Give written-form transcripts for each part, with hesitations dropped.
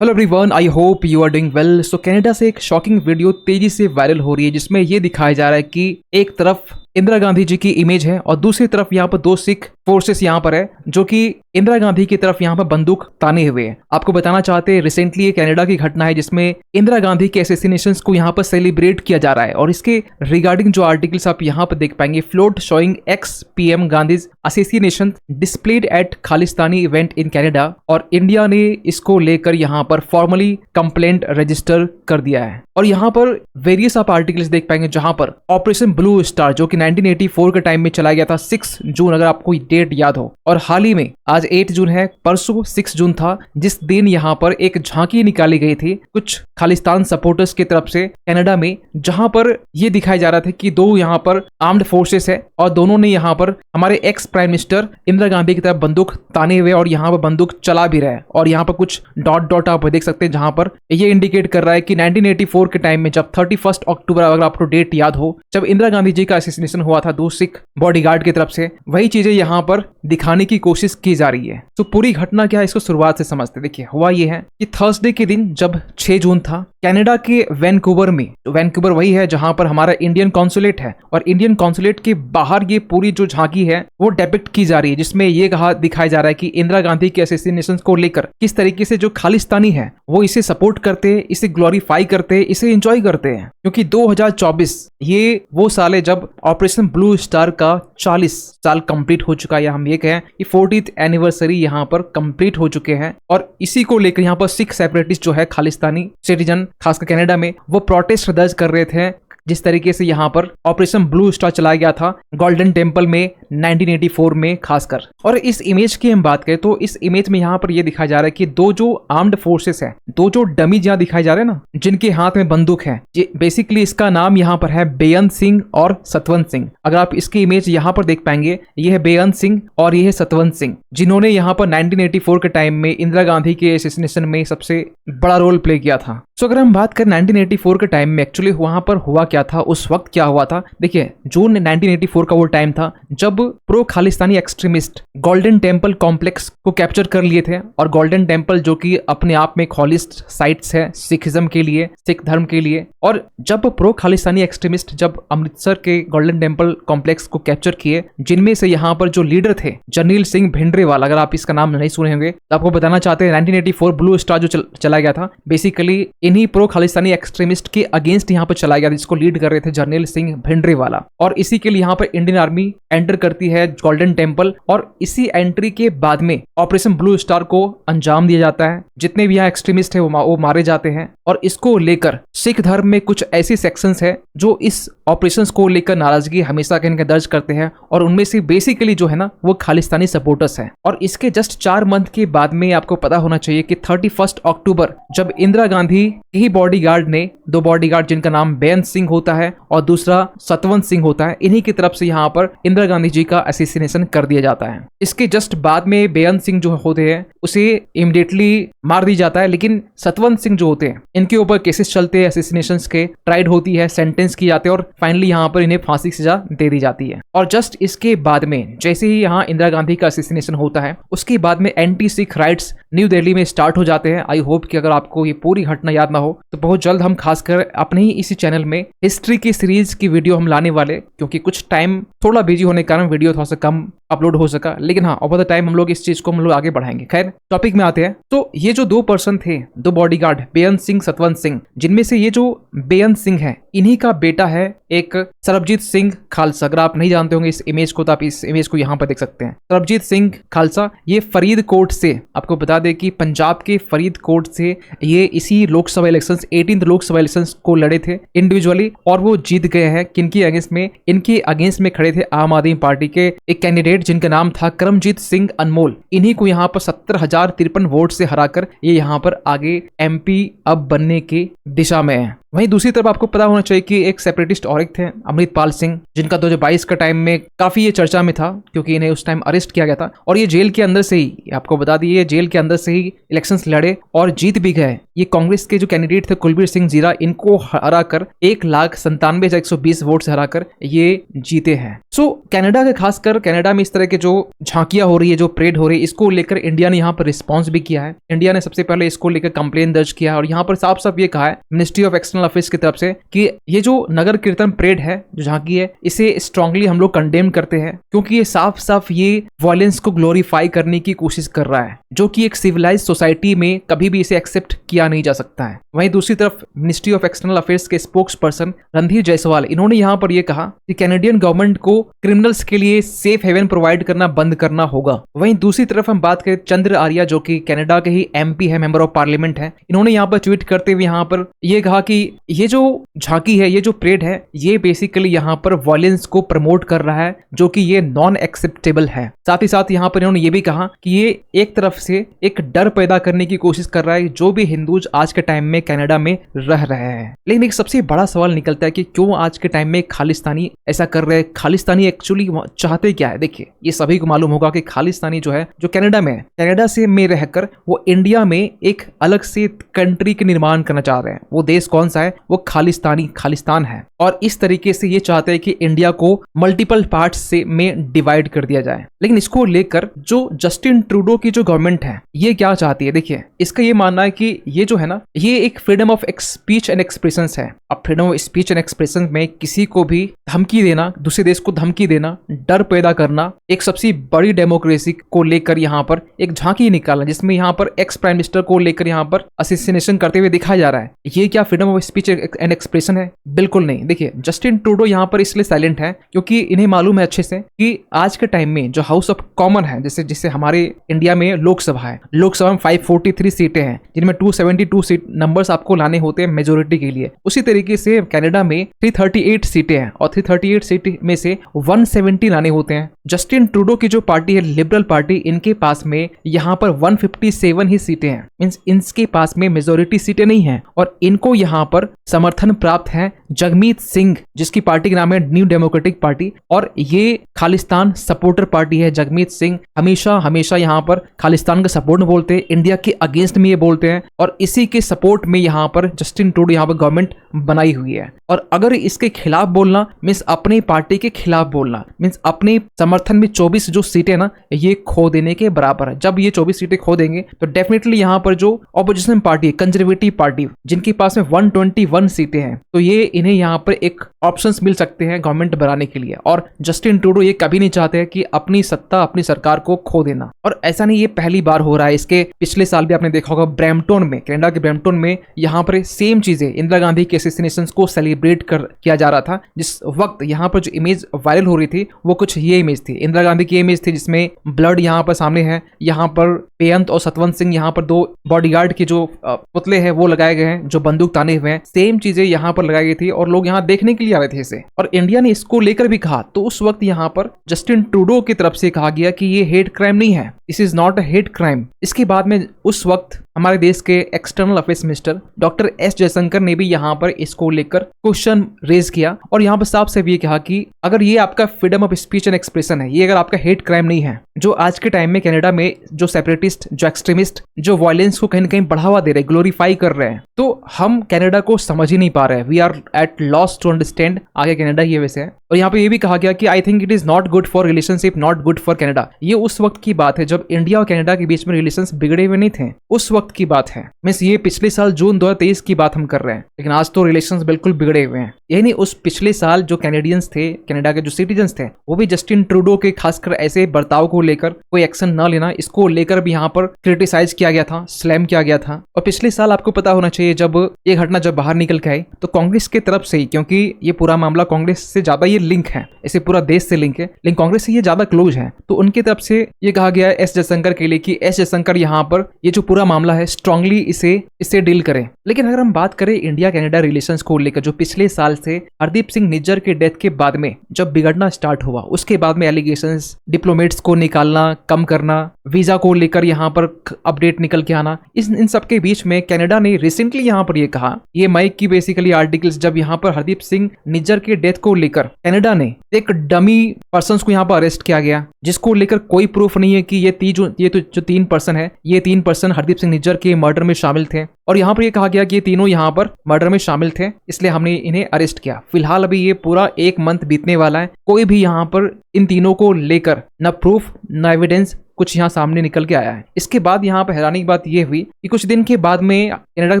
Hello everyone, I hope you are doing well. So Canada से एक shocking video तेजी से वायरल हो रही है जिसमें ये दिखाया जा रहा है कि एक तरफ इंदिरा गांधी जी की इमेज है और दूसरी तरफ यहाँ पर दो सिख फोर्सेस यहाँ पर है जो कि इंदिरा गांधी की तरफ यहाँ पर बंदूक ताने हुए हैं। आपको बताना चाहते हैं रिसेंटली ये कनाडा की घटना है जिसमें इंदिरा गांधी के असैसिनेशंस को यहाँ पर सेलिब्रेट किया जा रहा है और इसके रिगार्डिंग जो आर्टिकल्स आप यहाँ पर देख पाएंगे, float showing x PM Gandhi's assassination displayed eight Khalistani event in Canada, और इंडिया ने इसको लेकर यहाँ पर फॉर्मली कंप्लेंट रजिस्टर कर दिया है। और यहाँ पर वेरियस आप आर्टिकल्स देख पाएंगे जहां पर ऑपरेशन ब्लू स्टार जो कि 1984 के टाइम में चलाया गया था 6 जून, अगर आपको डेट याद हो, और हाल ही में आज 8 जून है, परसों 6 जून था जिस दिन यहाँ पर एक झांकी निकाली गई थी कुछ खालिस्तान सपोर्टर्स की तरफ से कनाडा में, जहां पर यह दिखाया जा रहा था कि दो यहाँ पर आर्म्ड फोर्सेस है और दोनों ने यहाँ पर हमारे ex prime minister Indira Gandhi की तरफ बंदूक ताने हुए और यहाँ पर बंदूक चला भी रहा है। और यहाँ पर कुछ डॉट डॉट आप देख सकते हैं जहां पर ये इंडिकेट कर रहा है कि 1984 के टाइम में जब 31 अक्टूबर, अगर आपको डेट याद हो, जब इंदिरा गांधी जी का असैसिनेशन हुआ था दो सिख बॉडीगार्ड की तरफ से, वही चीजें यहाँ पर दिखाने की कोशिश की जा रही है। तो पूरी घटना क्या है इसको शुरुआत से समझते। देखिए, हुआ ये है कि थर्सडे के दिन जब 6 जून था, कनाडा के वैनकूवर में, वैनकूवर वही है जहां पर हमारा इंडियन कॉन्सुलेट है, और इंडियन कॉन्सुलेट के बाहर ये पूरी जो झांकी है वो डिपिक्ट की जा रही है जिसमें ये दिखाया जा रहा है कि इंदिरा गांधी के असैसिनेशन को लेकर किस तरीके से जो खालिस्तानी है वो इसे सपोर्ट करते हैं, इसे ग्लोरीफाई करते हैं, इसे एंजॉय करते हैं। क्योंकि 2024 ये वो साल है जब ऑपरेशन ब्लू स्टार का 40 साल कंप्लीट हो चुका है, या हम ये कहें कि 40th एनिवर्सरी यहाँ पर कंप्लीट हो चुके हैं। और इसी को लेकर यहाँ पर सिख सेपरेटिस्ट जो है खालिस्तानी सिटीजन खासकर कनाडा में वो प्रोटेस्ट दर्ज कर रहे थे जिस तरीके से यहाँ पर ऑपरेशन ब्लू स्टार चलाया गया था गोल्डन टेम्पल में 1984 में खासकर। और इस इमेज की हम बात करें तो इस इमेज में यहाँ पर यह दिखाया जा रहा है कि दो जो आर्म्ड फोर्सेस है, दो जो डमीज यहाँ दिखाए जा रहे हैं ना, जिनके हाथ में बंदूक है, बेसिकली इसका नाम यहाँ पर है बेअंत सिंह और सतवंत सिंह। अगर आप इसकी इमेज यहाँ पर देख पाएंगे, यह है बेअंत सिंह और यह है सतवंत सिंह, जिन्होंने यहाँ पर 1984 के टाइम में इंदिरा गांधी के असैसिनेशन में सबसे बड़ा रोल प्ले किया था। तो अगर हम बात करें 1984 के टाइम में एक्चुअली वहां पर हुआ क्या था, उस वक्त क्या हुआ था। देखिए, जून 1984 का वो टाइम था जब pro Khalistani extremist golden temple complex को कैप्चर कर लिए थे, और गोल्डन टेम्पल जो कि अपने आप में हॉलिस्ट साइट्स है सिखिज्म के लिए, सिख धर्म के लिए। और जब प्रो खालिस्तानी एक्सट्रीमिस्ट जब अमृतसर के गोल्डन टेम्पल कॉम्प्लेक्स को कैप्चर किए, जिनमें से यहाँ पर जो लीडर थे जर्नैल सिंह भिंडरेवाल, अगर आप इसका नाम नहीं सुने होंगे तो आपको बताना चाहते हैं 1984 ब्लू स्टार जो चला गया था बेसिकली इन्हीं प्रो खालिस्तानी एक्सट्रीमिस्ट के अगेंस्ट यहाँ पर चलाया गया, जिसको लीड कर रहे थे जर्नैल सिंह भिंडरेवाला। और इसी के लिए यहाँ पर इंडियन आर्मी एंटर करती है गोल्डन टेम्पल, और इसी एंट्री के बाद में ऑपरेशन ब्लू स्टार को अंजाम दिया जाता है। जितने भी यहाँ एक्सट्रीमिस्ट है वो मारे जाते हैं। और इसको लेकर सिख धर्म में कुछ ऐसे सेक्शंस है जो इस ऑपरेशंस को लेकर नाराजगी हमेशा कहीं दर्ज करते हैं, और उनमें से बेसिकली जो है ना वो खालिस्तानी सपोर्टर्स है। और इसके जस्ट 4 मंथ के बाद में आपको पता होना चाहिए कि 31 अक्टूबर जब इंदिरा गांधी ही बॉडीगार्ड ने, दो बॉडीगार्ड जिनका नाम बेअंत सिंह होता है और दूसरा सतवंत सिंह होता है, इन्हीं की तरफ से यहाँ पर इंदिरा गांधी जी का असैसिनेशन कर दिया जाता है। इसके जस्ट बाद में बेअंत सिंह जो होते हैं उसे इमीडिएटली मार दी जाता है, लेकिन सतवंत सिंह जो होते हैं इनके ऊपर केसेस चलते हैं, असैसिनेशन के ट्राइड होती है, सेंटेंस की जाते हैं और फाइनली यहाँ पर इन्हें फांसी की सजा दे दी जाती है। और जस्ट इसके बाद में जैसे ही यहाँ इंदिरा गांधी का असैसिनेशन होता है उसके बाद में anti Sikh rights new Delhi में स्टार्ट हो जाते हैं। आई होप कि अगर आपको ये पूरी घटना याद ना हो तो बहुत जल्द हम खासकर अपने ही इसी चैनल में हिस्ट्री की सीरीज की वीडियो हम लाने वाले, क्योंकि कुछ टाइम थोड़ा बिजी होने के कारण वीडियो थोड़ा सा कम अपलोड हो सका, लेकिन हाँ ओवर द टाइम हम लोग इस चीज को हम लोग आगे बढ़ाएंगे। खैर टॉपिक में आते हैं। तो ये जो दो पर्सन थे, दो बॉडीगार्ड बेअंत सिंह सतवंत सिंह, जिनमें से ये जो बेअंत सिंह है इन्हीं का बेटा है एक सरबजीत सिंह खालसा। अगर आप नहीं जानते होंगे इस इमेज को तो आप इस इमेज को यहाँ पर देख सकते हैं। सरबजीत सिंह खालसा ये फरीदकोट से, आपको बता दें कि पंजाब के फरीदकोट से ये इसी Lok Sabha elections 18th Lok Sabha elections को लड़े थे इंडिविजुअली, और वो जीत गए हैं। किनके अगेंस्ट में? इनके अगेंस्ट में खड़े थे आम आदमी पार्टी के एक कैंडिडेट जिनका नाम था करमजीत सिंह अनमोल। इन्हीं को यहाँ पर 70,053 वोट से हराकर ये यहाँ पर आगे MP अब बनने की दिशा में है। वहीं दूसरी तरफ आपको पता होना चाहिए कि एक सेपरेटिस्ट और एक थे अमृतपाल सिंह, जिनका 2022 का टाइम में काफी ये चर्चा में था क्योंकि इन्हें उस टाइम अरेस्ट किया गया था और ये जेल के अंदर से ही, आपको बता दिए, जेल के अंदर से ही इलेक्शंस लड़े और जीत भी गए। ये कांग्रेस के जो कैंडिडेट थे कुलबीर सिंह जीरा, इनको हराकर 1,97,120 वोट से हराकर ये जीते हैं। सो कनाडा के खासकर कनाडा में इस तरह के जो झांकियां हो रही है, जो परेड हो रही है, इसको लेकर इंडिया ने यहाँ पर रिस्पॉन्स भी किया है। इंडिया ने सबसे पहले इसको लेकर कंप्लेन दर्ज किया और यहाँ पर साफ साफ ये कहा है मिनिस्ट्री ऑफ एक्सटर्नल अफेयर्स की तरफ से कि ये जो नगर कीर्तन परेड है, जो झांकी है, इसे स्ट्रांगली हम लोग कंडेम करते हैं क्योंकि ये साफ साफ ये वायलेंस को ग्लोरीफाई करने की कोशिश कर रहा है, जो कि एक सिविलाइज सोसाइटी में कभी भी इसे एक्सेप्ट किया नहीं जा सकता है। वहीं दूसरी तरफ मिनिस्ट्री ऑफ एक्सटर्नल अफेयर्स के स्पोक्स पर्सन रणधीर जायसवाल, इन्होंने यहाँ पर यह कहा कि कैनेडियन गवर्नमेंट को क्रिमिनल्स के लिए सेफ हेवन प्रोवाइड करना बंद करना होगा। वहीं दूसरी तरफ हम बात करें चंद्र आर्या, जो कि कनाडा के ही एमपी है, मेंबर ऑफ पार्लियामेंट है, इन्होंने यहाँ पर ट्वीट करते हुए यहाँ पर यह कहा कि ये जो झांकी है, ये जो परेड है, ये बेसिकली यहाँ पर वायलेंस को प्रमोट कर रहा है, जो कि ये नॉन एक्सेप्टेबल है। साथ ही साथ यहाँ पर इन्होंने ये भी कहा कि ये एक तरफ से एक डर पैदा करने की कोशिश कर रहा है जो भी हिंदूज आज के टाइम में कनाडा में रह रहे हैं। लेकिन एक सबसे बड़ा सवाल निकलता है कि क्यों आज के टाइम में खालिस्तानी ऐसा कर रहे हैं, खालिस्तानी एक्चुअली चाहते क्या है। देखिए, ये सभी को मालूम होगा कि खालिस्तानी जो है, जो कनाडा में है, कनाडा से में रहकर वो इंडिया में एक अलग से कंट्री के निर्माण करना चाह रहे हैं। वो देश कौन सा है? वो खालिस्तान है और इस तरीके से ये चाहते हैं कि इंडिया को मल्टीपल पार्ट्स से में डिवाइड कर दिया जाए। लेकिन इसको लेकर जो जस्टिन ट्रूडो की जो गवर्नमेंट है, ये क्या चाहती है? देखिए, इसका ये मानना है कि ये जो है ना, ये एक freedom of speech and expression है। अब freedom of speech and expression में किसी को भी धमकी देना, दूसरे देश को धमकी देना, डर पैदा करना, एक सबसे बड़ी डेमोक्रेसी को लेकर यहाँ पर एक झांकी निकालना, जिसमें यहाँ पर एक्स प्राइम मिनिस्टर को लेकर यहाँ पर असिसिनेशन करते हुए दिखाया जा रहा है। ये क्या freedom of speech and expression है? बिल्कुल नहीं। देखिए, जस्टिन ट्रूडो यहाँ पर इसलिए साइलेंट है क्योंकि इन्हें मालूम है अच्छे से कि आज के टाइम में जो हाउस ऑफ कॉमन है, जैसे हमारे इंडिया में लोकसभा है, लोकसभा में 543 सीटें हैं, जिनमें 272 सीट नंबर्स आपको लाने होते हैं मेजोरिटी के लिए। उसी तरीके से कनाडा में 338 सीटें हैं और 338 सीट में से 170 लाने होते हैं। जस्टिन ट्रूडो की जो पार्टी है, लिबरल पार्टी, इनके पास में यहाँ पर 157 ही सीटें हैं। मींस इनके पास में मेजोरिटी सीटें नहीं हैं और इनको यहाँ पर समर्थन प्राप्त है जगमीत सिंह, जिसकी पार्टी का नाम है न्यू डेमोक्रेटिक पार्टी, और ये खालिस्तान सपोर्टर पार्टी है। जगमीत सिंह हमेशा यहाँ पर खालिस्तान का सपोर्ट में बोलते हैं, इंडिया के अगेंस्ट में ये बोलते हैं और इसी के सपोर्ट में यहाँ पर जस्टिन ट्रूडो यहाँ पर गवर्नमेंट बनाई हुई है। और अगर इसके खिलाफ बोलना मीन्स अपनी पार्टी के खिलाफ बोलना, मीन्स अपने समर्थन में 24 जो सीटें ना, ये खो देने के बराबर है। जब ये 24 सीटें खो देंगे तो डेफिनेटली यहाँ पर जो ऑपोजिशन पार्टी है, कंजर्वेटिव पार्टी, जिनके पास में 121 सीटें हैं, तो ये इन्हें यहाँ पर एक ऑप्शंस मिल सकते हैं गवर्नमेंट बनाने के लिए। और जस्टिन ट्रूडो ये कभी नहीं चाहते हैं कि अपनी सत्ता, अपनी सरकार को खो देना। और ऐसा नहीं ये पहली बार हो रहा है, इसके पिछले साल भी आपने देखा होगा ब्रैम्पटन में, कनाडा के ब्रैम्पटन में यहाँ पर सेम चीजें, इंदिरा गांधी के असैसिनेशंस को सेलिब्रेट किया जा रहा था। जिस वक्त यहाँ पर जो इमेज वायरल हो रही थी वो कुछ ये इमेज थी, इंदिरा गांधी की इमेज थी, जिसमें ब्लड यहाँ पर सामने है, यहाँ पर बेअंत और सतवंत सिंह, यहाँ पर दो बॉडीगार्ड के जो पुतले हैं वो लगाए गए हैं, जो बंदूक ताने हुए हैं। सेम चीजें यहाँ पर लगाई गई थी और लोग यहाँ देखने के लिए आ रहे थे इसे, और इंडिया ने इसको लेकर भी कहा। तो उस वक्त यहाँ पर जस्टिन ट्रूडो की तरफ से कहा गया कि ये हेट क्राइम नहीं है, this is not a hate crime. इसके बाद में उस वक्त हमारे देश के external affairs minister doctor S Jaishankar ने भी यहाँ पर इसको लेकर क्वेश्चन रेज किया और यहाँ पर साफ साफ ये कहा कि अगर ये आपका freedom of speech and expression है, ये अगर आपका हेट क्राइम नहीं है, जो आज के टाइम में कनाडा में जो सेपरेटिस्ट, जो एक्सट्रीमिस्ट, जो वायलेंस को कहीं ना कहीं बढ़ावा दे रहे, ग्लोरीफाई कर रहे हैं, तो हम कनाडा को समझ ही नहीं पा रहे हैं। We are at loss to understand आगे कनाडा ये वैसे है। और यहाँ पे ये भी कहा गया कि I think it is not good for relationship, not good for Canada. ये उस वक्त की बात है जब इंडिया और कनाडा के बीच में रिलेशंस बिगड़े हुए नहीं थे, उस वक्त की बात है। मींस ये पिछले साल जून 2023 की बात हम कर रहे हैं, लेकिन आज तो रिलेशंस बिल्कुल बिगड़े हुए हैं। यही नहीं, उस पिछले साल जो कैनेडियंस थे, कनाडा के जो सिटीजन्स थे, वो भी जस्टिन ट्रूडो के खासकर ऐसे बर्ताव को लेकर कोई एक्शन न लेना, इसको लेकर भी यहाँ पर क्रिटिसाइज किया गया था, स्लैम किया गया था। और पिछले साल आपको पता होना चाहिए जब ये घटना जब बाहर निकल के आई तो कांग्रेस की तरफ से ही, क्योंकि ये पूरा मामला कांग्रेस से ज्यादा ये लिंक है, इसे पूरा देश से लिंक है, लेकिन कांग्रेस से ये ज्यादा क्लोज है, तो उनकी तरफ से ये कहा गया एस जयशंकर के लिए कि एस जयशंकर यहाँ पर ये जो पूरा मामला है स्ट्रांगली इससे डील करें। लेकिन अगर हम बात करें इंडिया कनाडा रिलेशंस को लेकर, जो पिछले साल से हरदीप सिंह निज्जर के डेथ के बाद में जब बिगड़ना स्टार्ट हुआ, उसके बाद में एलिगेशंस, डिप्लोमेट्स को निकालना, कम करना, वीजा को लेकर यहाँ पर अपडेट निकल के आना, इन सब के बीच में कनाडा ने रिसेंटली यहाँ पर ये कहा, ये मई की बेसिकली आर्टिकल्स, जब यहाँ पर हरदीप सिंह निज्जर के डेथ को लेकर कनाडा ने एक डमी पर्सन को यहाँ पर अरेस्ट किया गया, जिसको लेकर कोई प्रूफ नहीं है कि ये जो 3 पर्सन है, ये 3 पर्सन हरदीप सिंह निज्जर के मर्डर में शामिल थे। और यहाँ पर ये कहा गया कि ये तीनों यहाँ पर मर्डर में शामिल थे, इसलिए हमने इन्हें अरेस्ट किया। फिलहाल अभी ये पूरा 1 मंथ बीतने वाला है, कोई भी यहाँ पर इन तीनों को लेकर न प्रूफ न एविडेंस कुछ यहाँ सामने निकल के आया है। इसके बाद यहाँ पर हैरानी की बात यह हुई कि कुछ दिन के बाद में कनाडा की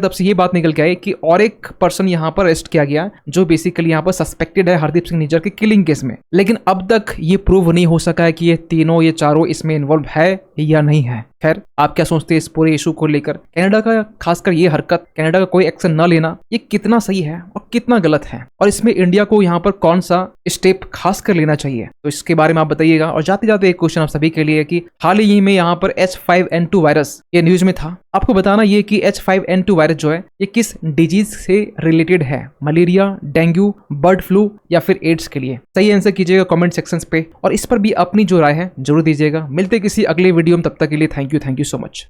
तरफ से ये बात निकल के आई कि और एक पर्सन यहाँ पर अरेस्ट किया गया, जो बेसिकली यहाँ पर सस्पेक्टेड है हरदीप सिंह निज्जर के किलिंग केस में। लेकिन अब तक ये प्रूव नहीं हो सका है कि ये चारों इसमें इन्वॉल्व है या नहीं है। खैर, आप क्या सोचते हैं इस पूरे इशू को लेकर? कनाडा का खासकर ये हरकत, कनाडा का कोई एक्शन न लेना, ये कितना सही है और कितना गलत है, और इसमें इंडिया को यहाँ पर कौन सा स्टेप खास कर लेना चाहिए? तो इसके बारे में आप बताइएगा। और जाते जाते एक क्वेश्चन आप सभी के लिए कि हाल ही में यहाँ पर H5N2 वायरस ये न्यूज में था, आपको बताना ये कि H5N2 वायरस जो है ये किस डिजीज से रिलेटेड है, मलेरिया, डेंगू, बर्ड फ्लू या फिर एड्स के लिए? सही आंसर कीजिएगा कमेंट सेक्शंस पे, और इस पर भी अपनी जो राय है जरूर दीजिएगा। मिलते किसी अगले वीडियो में, तब तक के लिए थैंक यू सो मच।